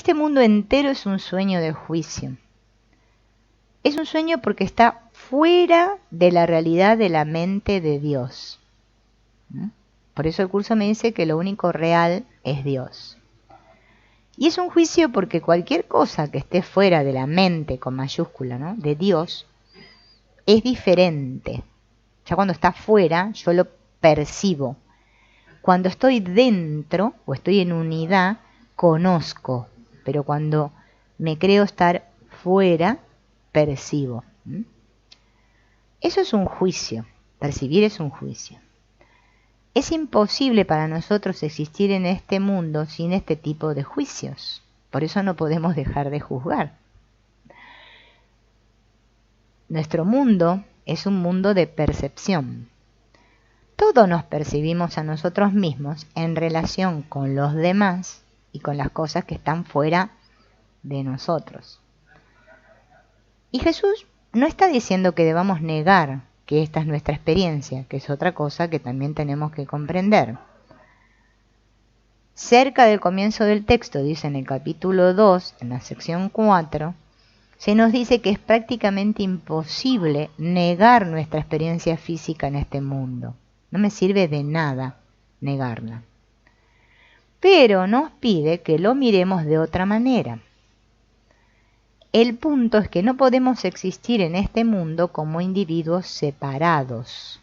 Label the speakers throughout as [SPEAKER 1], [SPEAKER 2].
[SPEAKER 1] Este mundo entero es un sueño de juicio. Es un sueño porque está fuera de la realidad de la mente de Dios. Por eso el curso me dice que lo único real es Dios. Y es un juicio porque cualquier cosa que esté fuera de la mente, con mayúscula, ¿no?, de Dios, es diferente. Ya cuando está fuera, yo lo percibo. Cuando estoy dentro o estoy en unidad, conozco. Pero cuando me creo estar fuera, percibo. Eso es un juicio. Percibir es un juicio. Es imposible para nosotros existir en este mundo sin este tipo de juicios. Por eso no podemos dejar de juzgar. Nuestro mundo es un mundo de percepción. Todos nos percibimos a nosotros mismos en relación con los demás y con las cosas que están fuera de nosotros. Y Jesús no está diciendo que debamos negar que esta es nuestra experiencia, que es otra cosa que también tenemos que comprender. Cerca del comienzo del texto, dice en el capítulo 2, en la sección 4, se nos dice que es prácticamente imposible negar nuestra experiencia física en este mundo. No me sirve de nada negarla. Pero nos pide que lo miremos de otra manera. El punto es que no podemos existir en este mundo como individuos separados,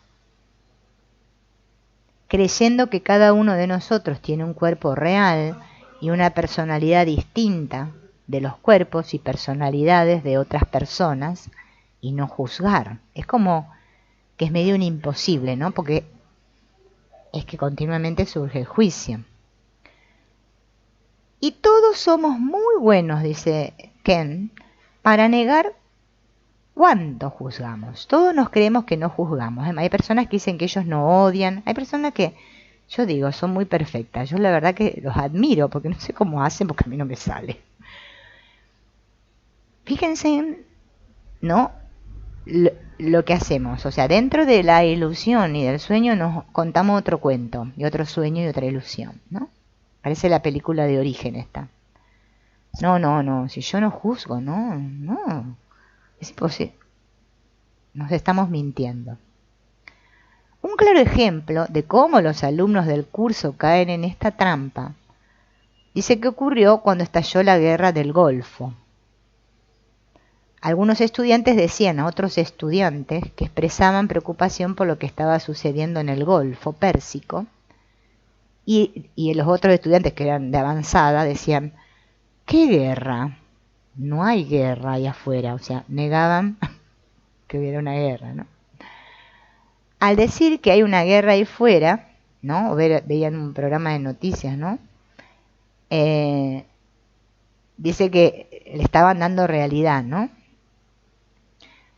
[SPEAKER 1] creyendo que cada uno de nosotros tiene un cuerpo real y una personalidad distinta de los cuerpos y personalidades de otras personas, y no juzgar. Es como que es medio un imposible, ¿no? Porque es que continuamente surge el juicio. Y todos somos muy buenos, dice Ken, para negar cuánto juzgamos. Todos nos creemos que no juzgamos. Hay personas que dicen que ellos no odian. Hay personas que, yo digo, son muy perfectas. Yo la verdad que los admiro porque no sé cómo hacen, porque a mí no me sale. Fíjense, ¿no?, lo que hacemos. O sea, dentro de la ilusión y del sueño nos contamos otro cuento, y otro sueño y otra ilusión, ¿no? Parece la película de Origen esta. No, si yo no juzgo, no, es imposible. Nos estamos mintiendo. Un claro ejemplo de cómo los alumnos del curso caen en esta trampa, dice que ocurrió cuando estalló la guerra del Golfo. Algunos estudiantes decían a otros estudiantes que expresaban preocupación por lo que estaba sucediendo en el Golfo Pérsico, y los otros estudiantes que eran de avanzada decían, ¿qué guerra? No hay guerra ahí afuera. O sea, negaban que hubiera una guerra, ¿no? Al decir que hay una guerra ahí fuera, ¿no?, o veían un programa de noticias, ¿no?, dice que le estaban dando realidad, ¿no?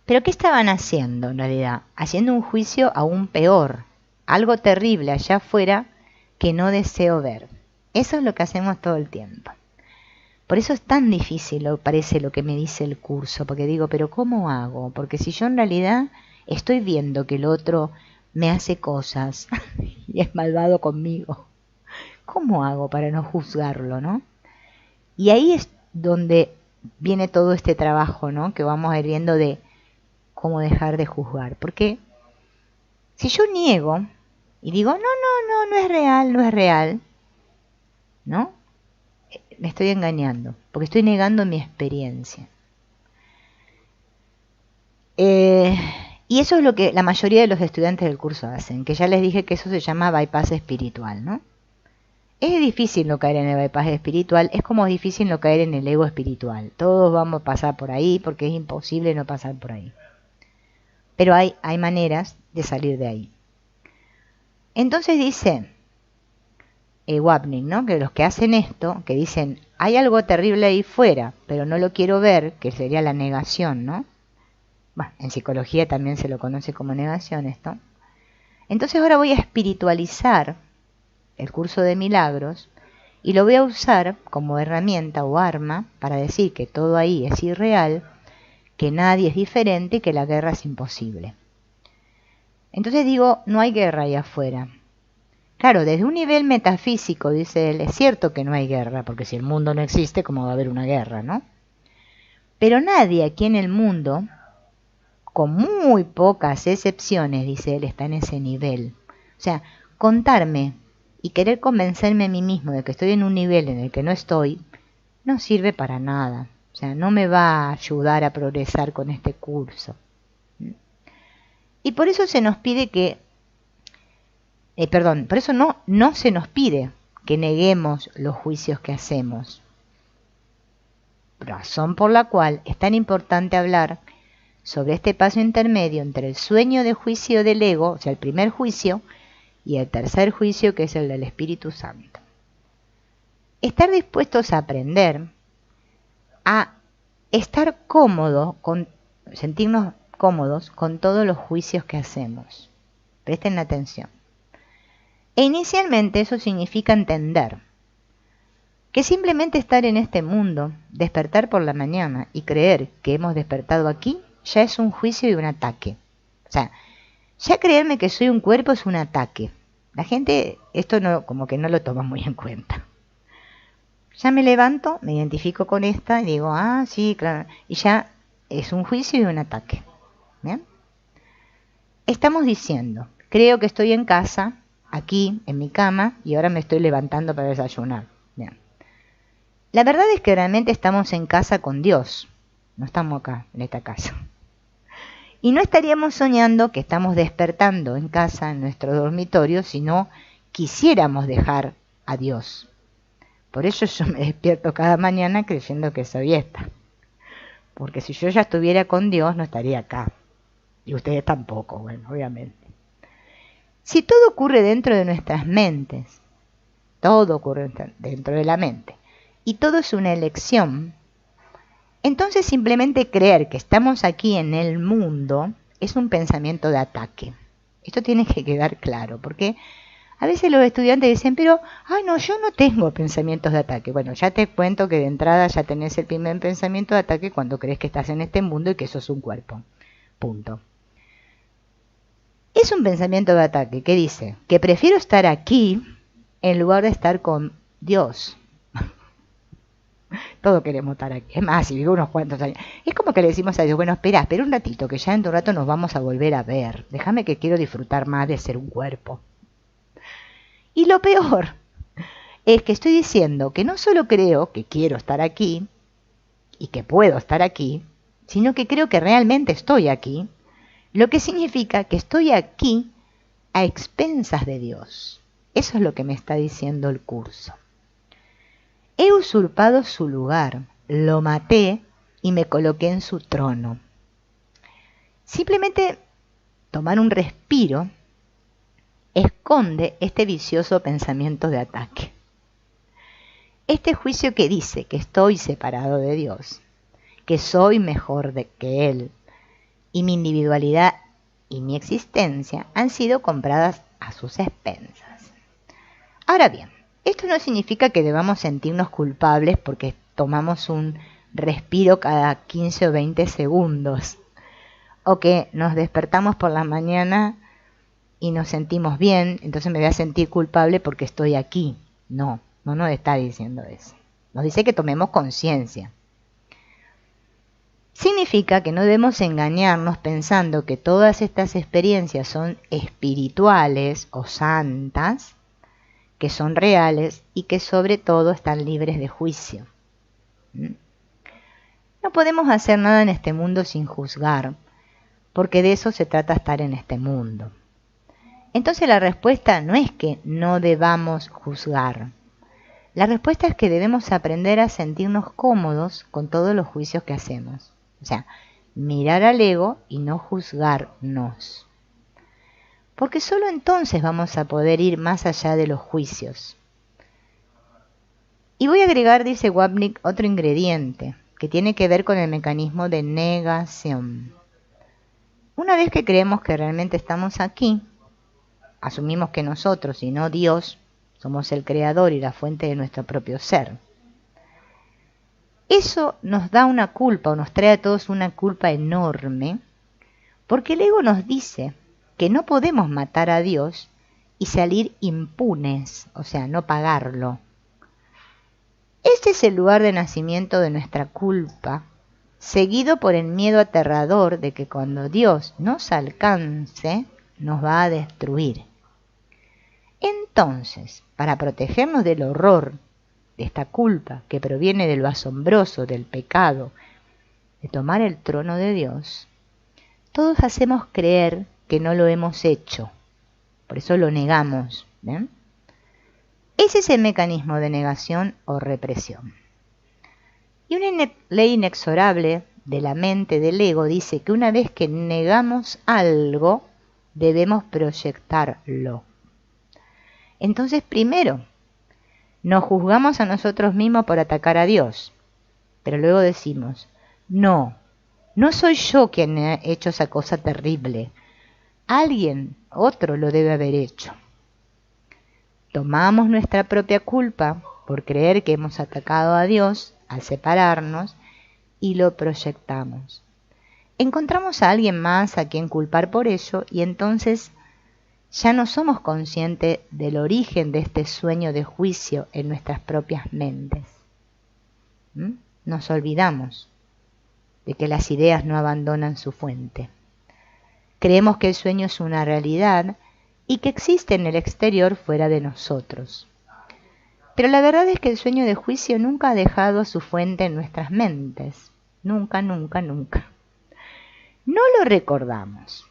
[SPEAKER 1] Pero ¿qué estaban haciendo en realidad? Haciendo un juicio aún peor, algo terrible allá afuera que no deseo ver. Eso es lo que hacemos todo el tiempo. Por eso es tan difícil, parece, lo que me dice el curso, porque digo, pero ¿cómo hago? Porque si yo en realidad estoy viendo que el otro me hace cosas y es malvado conmigo, ¿cómo hago para no juzgarlo, no? Y ahí es donde viene todo este trabajo, ¿no?, que vamos a ir viendo de cómo dejar de juzgar. Porque si yo niego y digo, no es real, ¿no?, me estoy engañando, porque estoy negando mi experiencia. Y eso es lo que la mayoría de los estudiantes del curso hacen, que ya les dije que eso se llama bypass espiritual, ¿no? Es difícil no caer en el bypass espiritual, es como difícil no caer en el ego espiritual. Todos vamos a pasar por ahí porque es imposible no pasar por ahí. Pero hay maneras de salir de ahí. Entonces dice Wapnick, ¿no?, que los que hacen esto, que dicen, hay algo terrible ahí fuera, pero no lo quiero ver, que sería la negación, ¿no? Bueno, en psicología también se lo conoce como negación esto. Entonces ahora voy a espiritualizar el curso de milagros y lo voy a usar como herramienta o arma para decir que todo ahí es irreal, que nadie es diferente y que la guerra es imposible. Entonces digo, no hay guerra ahí afuera. Claro, desde un nivel metafísico, dice él, es cierto que no hay guerra, porque si el mundo no existe, ¿cómo va a haber una guerra, no? Pero nadie aquí en el mundo, con muy pocas excepciones, dice él, está en ese nivel. O sea, contarme y querer convencerme a mí mismo de que estoy en un nivel en el que no estoy, no sirve para nada. O sea, no me va a ayudar a progresar con este curso. Y por eso se nos pide que, por eso no se nos pide que neguemos los juicios que hacemos. Razón por la cual es tan importante hablar sobre este paso intermedio entre el sueño de juicio del ego, o sea, el primer juicio, y el tercer juicio, que es el del Espíritu Santo. Estar dispuestos a aprender, a estar sentirnos cómodos con todos los juicios que hacemos. Presten atención. E inicialmente eso significa entender que simplemente estar en este mundo, despertar por la mañana y creer que hemos despertado aquí, ya es un juicio y un ataque. O sea, ya creerme que soy un cuerpo es un ataque. La gente esto no, como que no lo toma muy en cuenta. Ya me levanto, me identifico con esta y digo, ah, sí, claro. Y ya es un juicio y un ataque. ¿Bien? Estamos diciendo, creo que estoy en casa, aquí, en mi cama, y ahora me estoy levantando para desayunar. Bien. La verdad es que realmente estamos en casa con Dios. No estamos acá, en esta casa. Y no estaríamos soñando que estamos despertando en casa, en nuestro dormitorio, si no quisiéramos dejar a Dios. Por eso yo me despierto cada mañana creyendo que soy esta. Porque si yo ya estuviera con Dios, no estaría acá. Y ustedes tampoco, bueno, obviamente. Si todo ocurre dentro de nuestras mentes, todo ocurre dentro de la mente, y todo es una elección, entonces simplemente creer que estamos aquí en el mundo es un pensamiento de ataque. Esto tiene que quedar claro, porque a veces los estudiantes dicen, pero, ay no, yo no tengo pensamientos de ataque. Bueno, ya te cuento que de entrada ya tenés el primer pensamiento de ataque cuando crees que estás en este mundo y que sos un cuerpo. Punto. Es un pensamiento de ataque que dice que prefiero estar aquí en lugar de estar con Dios. Todos queremos estar aquí. Es más, si vivo unos cuantos años. Es como que le decimos a Dios, bueno, espera un ratito, que ya en un rato nos vamos a volver a ver. Déjame que quiero disfrutar más de ser un cuerpo. Y lo peor es que estoy diciendo que no solo creo que quiero estar aquí y que puedo estar aquí, sino que creo que realmente estoy aquí, lo que significa que estoy aquí a expensas de Dios. Eso es lo que me está diciendo el curso. He usurpado su lugar, lo maté y me coloqué en su trono. Simplemente tomar un respiro esconde este vicioso pensamiento de ataque. Este juicio que dice que estoy separado de Dios, que soy mejor que Él, y mi individualidad y mi existencia han sido compradas a sus expensas. Ahora bien, esto no significa que debamos sentirnos culpables porque tomamos un respiro cada 15 o 20 segundos, o que nos despertamos por la mañana y nos sentimos bien, entonces me voy a sentir culpable porque estoy aquí. No nos está diciendo eso. Nos dice que tomemos conciencia. Significa que no debemos engañarnos pensando que todas estas experiencias son espirituales o santas, que son reales y que sobre todo están libres de juicio. No podemos hacer nada en este mundo sin juzgar, porque de eso se trata estar en este mundo. Entonces la respuesta no es que no debamos juzgar. La respuesta es que debemos aprender a sentirnos cómodos con todos los juicios que hacemos. O sea, mirar al ego y no juzgarnos. Porque solo entonces vamos a poder ir más allá de los juicios. Y voy a agregar, dice Wapnick, otro ingrediente que tiene que ver con el mecanismo de negación. Una vez que creemos que realmente estamos aquí, asumimos que nosotros y no Dios somos el creador y la fuente de nuestro propio ser. Eso nos da una culpa o nos trae a todos una culpa enorme, porque el ego nos dice que no podemos matar a Dios y salir impunes, o sea, no pagarlo. Este es el lugar de nacimiento de nuestra culpa, seguido por el miedo aterrador de que cuando Dios nos alcance, nos va a destruir. Entonces, para protegernos del horror de esta culpa que proviene de lo asombroso del pecado, de tomar el trono de Dios, todos hacemos creer que no lo hemos hecho. Por eso lo negamos. ¿Ven? Ese es el mecanismo de negación o represión. Y una ley inexorable de la mente del ego dice que una vez que negamos algo, debemos proyectarlo. Entonces, primero, nos juzgamos a nosotros mismos por atacar a Dios, pero luego decimos, no soy yo quien ha hecho esa cosa terrible. Alguien, otro lo debe haber hecho. Tomamos nuestra propia culpa por creer que hemos atacado a Dios al separarnos y lo proyectamos. Encontramos a alguien más a quien culpar por ello y entonces ya no somos conscientes del origen de este sueño de juicio en nuestras propias mentes. Nos olvidamos de que las ideas no abandonan su fuente. Creemos que el sueño es una realidad y que existe en el exterior fuera de nosotros. Pero la verdad es que el sueño de juicio nunca ha dejado su fuente en nuestras mentes. Nunca, nunca, nunca. No lo recordamos.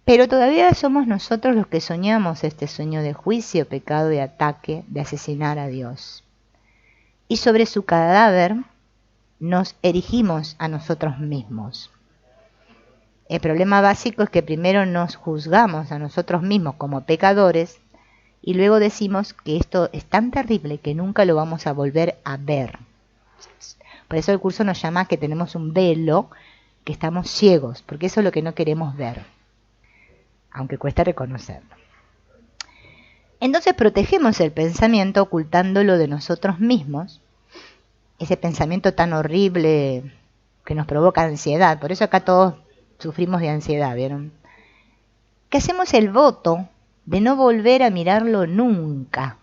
[SPEAKER 1] Pero todavía somos nosotros los que soñamos este sueño de juicio, pecado y ataque, de asesinar a Dios. Y sobre su cadáver nos erigimos a nosotros mismos. El problema básico es que primero nos juzgamos a nosotros mismos como pecadores y luego decimos que esto es tan terrible que nunca lo vamos a volver a ver. Por eso el curso nos llama que tenemos un velo, que estamos ciegos, porque eso es lo que no queremos ver, aunque cuesta reconocerlo. Entonces protegemos el pensamiento ocultándolo de nosotros mismos, ese pensamiento tan horrible que nos provoca ansiedad. Por eso acá todos sufrimos de ansiedad, ¿vieron? Que hacemos el voto de no volver a mirarlo nunca.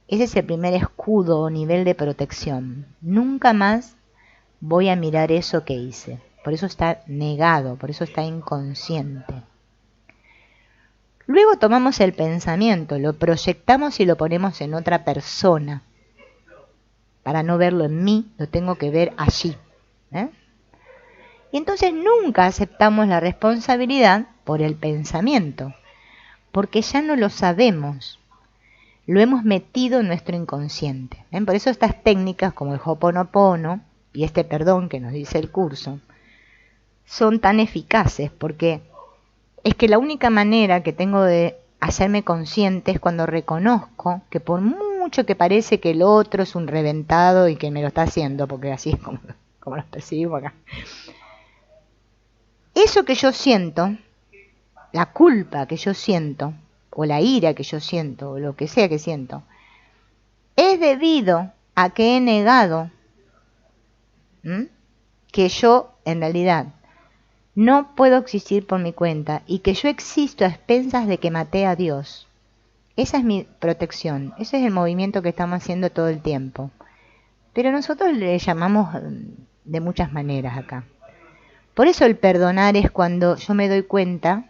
[SPEAKER 1] Ese es el primer escudo o nivel de protección. Nunca más voy a mirar eso que hice. Por eso está negado, por eso está inconsciente. Luego tomamos el pensamiento, lo proyectamos y lo ponemos en otra persona. Para no verlo en mí, lo tengo que ver allí. Y entonces nunca aceptamos la responsabilidad por el pensamiento, porque ya no lo sabemos. Lo hemos metido en nuestro inconsciente. Por eso estas técnicas como el Ho'oponopono y este perdón que nos dice el curso son tan eficaces, porque es que la única manera que tengo de hacerme consciente es cuando reconozco que por mucho que parece que el otro es un reventado y que me lo está haciendo, porque así es como los percibimos acá. Eso que yo siento, la culpa que yo siento, o la ira que yo siento, o lo que sea que siento, es debido a que he negado que yo, en realidad, no puedo existir por mi cuenta y que yo existo a expensas de que maté a Dios. Esa es mi protección, ese es el movimiento que estamos haciendo todo el tiempo. Pero nosotros le llamamos de muchas maneras acá. Por eso el perdonar es cuando yo me doy cuenta,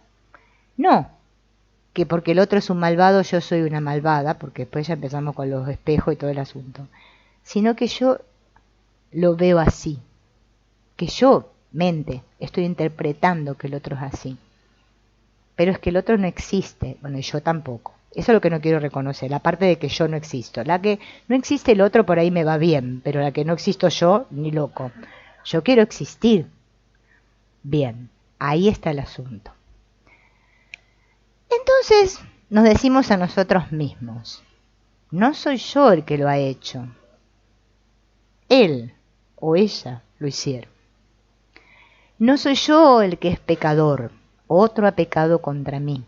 [SPEAKER 1] no que porque el otro es un malvado yo soy una malvada, porque después ya empezamos con los espejos y todo el asunto, sino que yo lo veo así, que yo, mente, estoy interpretando que el otro es así. Pero es que el otro no existe, bueno, y yo tampoco. Eso es lo que no quiero reconocer, la parte de que yo no existo. La que no existe el otro por ahí me va bien, pero la que no existo yo, ni loco. Yo quiero existir. Bien, ahí está el asunto. Entonces nos decimos a nosotros mismos, no soy yo el que lo ha hecho. Él o ella lo hicieron. No soy yo el que es pecador, otro ha pecado contra mí.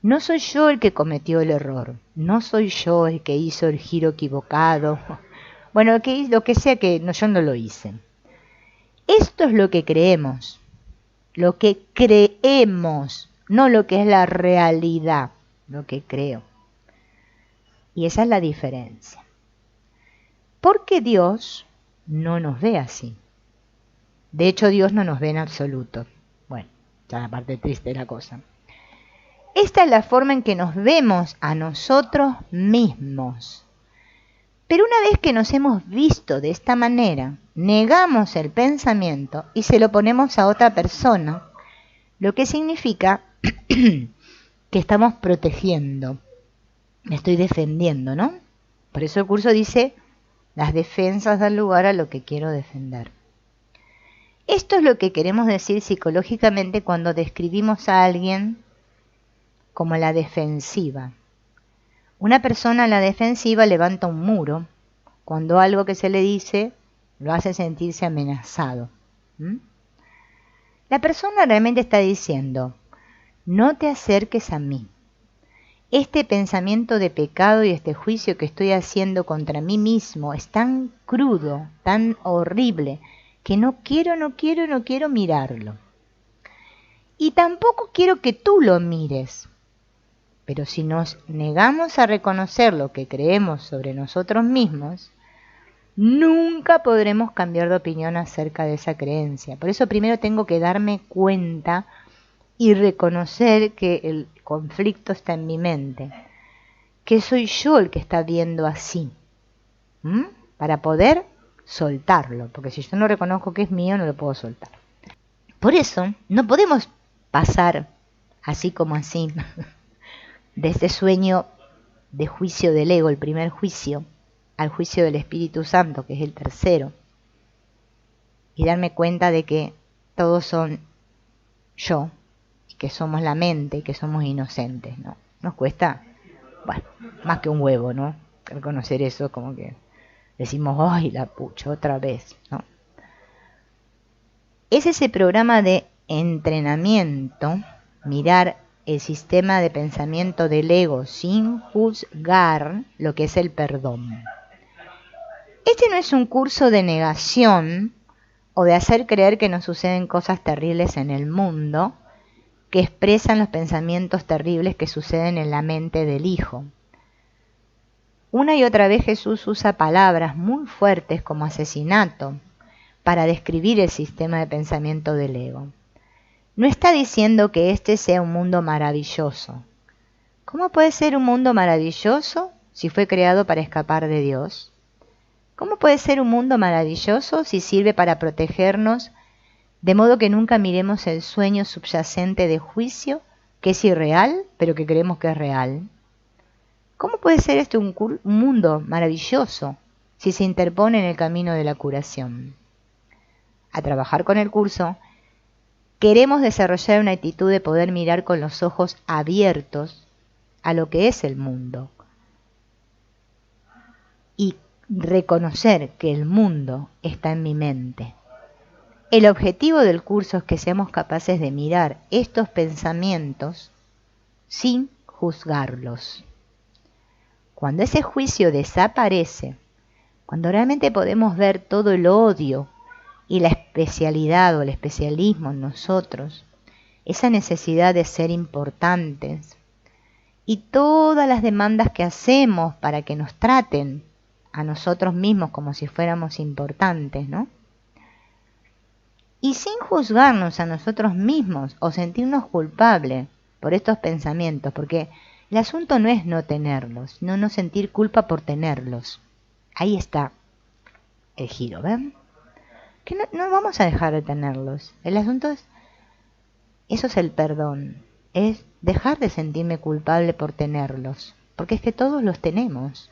[SPEAKER 1] No soy yo el que cometió el error, no soy yo el que hizo el giro equivocado. Bueno, lo que sea que yo no lo hice. Esto es lo que creemos, no lo que es la realidad, lo que creo. Y esa es la diferencia. Porque Dios no nos ve así. De hecho, Dios no nos ve en absoluto. Bueno, esta es la parte triste de la cosa. Esta es la forma en que nos vemos a nosotros mismos. Pero una vez que nos hemos visto de esta manera, negamos el pensamiento y se lo ponemos a otra persona, lo que significa que estamos protegiendo. Me estoy defendiendo, ¿no? Por eso el curso dice, las defensas dan lugar a lo que quiero defender. Esto es lo que queremos decir psicológicamente cuando describimos a alguien como la defensiva. Una persona a la defensiva levanta un muro cuando algo que se le dice lo hace sentirse amenazado. La persona realmente está diciendo, no te acerques a mí. Este pensamiento de pecado y este juicio que estoy haciendo contra mí mismo es tan crudo, tan horrible, que no quiero mirarlo. Y tampoco quiero que tú lo mires. Pero si nos negamos a reconocer lo que creemos sobre nosotros mismos, nunca podremos cambiar de opinión acerca de esa creencia. Por eso primero tengo que darme cuenta y reconocer que el conflicto está en mi mente, que soy yo el que está viendo así, para poder soltarlo, porque si yo no reconozco que es mío, no lo puedo soltar. Por eso no podemos pasar así como así, de este sueño de juicio del ego, el primer juicio, al juicio del Espíritu Santo, que es el tercero, y darme cuenta de que todos son yo, y que somos la mente, y que somos inocentes, ¿no? Nos cuesta, bueno, más que un huevo, ¿no? Reconocer eso, como que decimos, ¡ay, la pucha, otra vez!, ¿no? Es ese programa de entrenamiento, mirar el sistema de pensamiento del ego sin juzgar lo que es el perdón. Este no es un curso de negación o de hacer creer que nos suceden cosas terribles en el mundo que expresan los pensamientos terribles que suceden en la mente del Hijo. Una y otra vez Jesús usa palabras muy fuertes como asesinato para describir el sistema de pensamiento del ego. No está diciendo que este sea un mundo maravilloso. ¿Cómo puede ser un mundo maravilloso si fue creado para escapar de Dios? ¿Cómo puede ser un mundo maravilloso si sirve para protegernos, de modo que nunca miremos el sueño subyacente de juicio, que es irreal, pero que creemos que es real? ¿Cómo puede ser este un mundo maravilloso si se interpone en el camino de la curación? A trabajar con el curso, queremos desarrollar una actitud de poder mirar con los ojos abiertos a lo que es el mundo y reconocer que el mundo está en mi mente. El objetivo del curso es que seamos capaces de mirar estos pensamientos sin juzgarlos. Cuando ese juicio desaparece, cuando realmente podemos ver todo el odio y la especialidad o el especialismo en nosotros, esa necesidad de ser importantes y todas las demandas que hacemos para que nos traten a nosotros mismos como si fuéramos importantes, ¿no? Y sin juzgarnos a nosotros mismos o sentirnos culpables por estos pensamientos, porque el asunto no es no tenerlos, sino no sentir culpa por tenerlos. Ahí está el giro, ¿ven? Que no vamos a dejar de tenerlos. El asunto es, eso es el perdón, es dejar de sentirme culpable por tenerlos, porque es que todos los tenemos.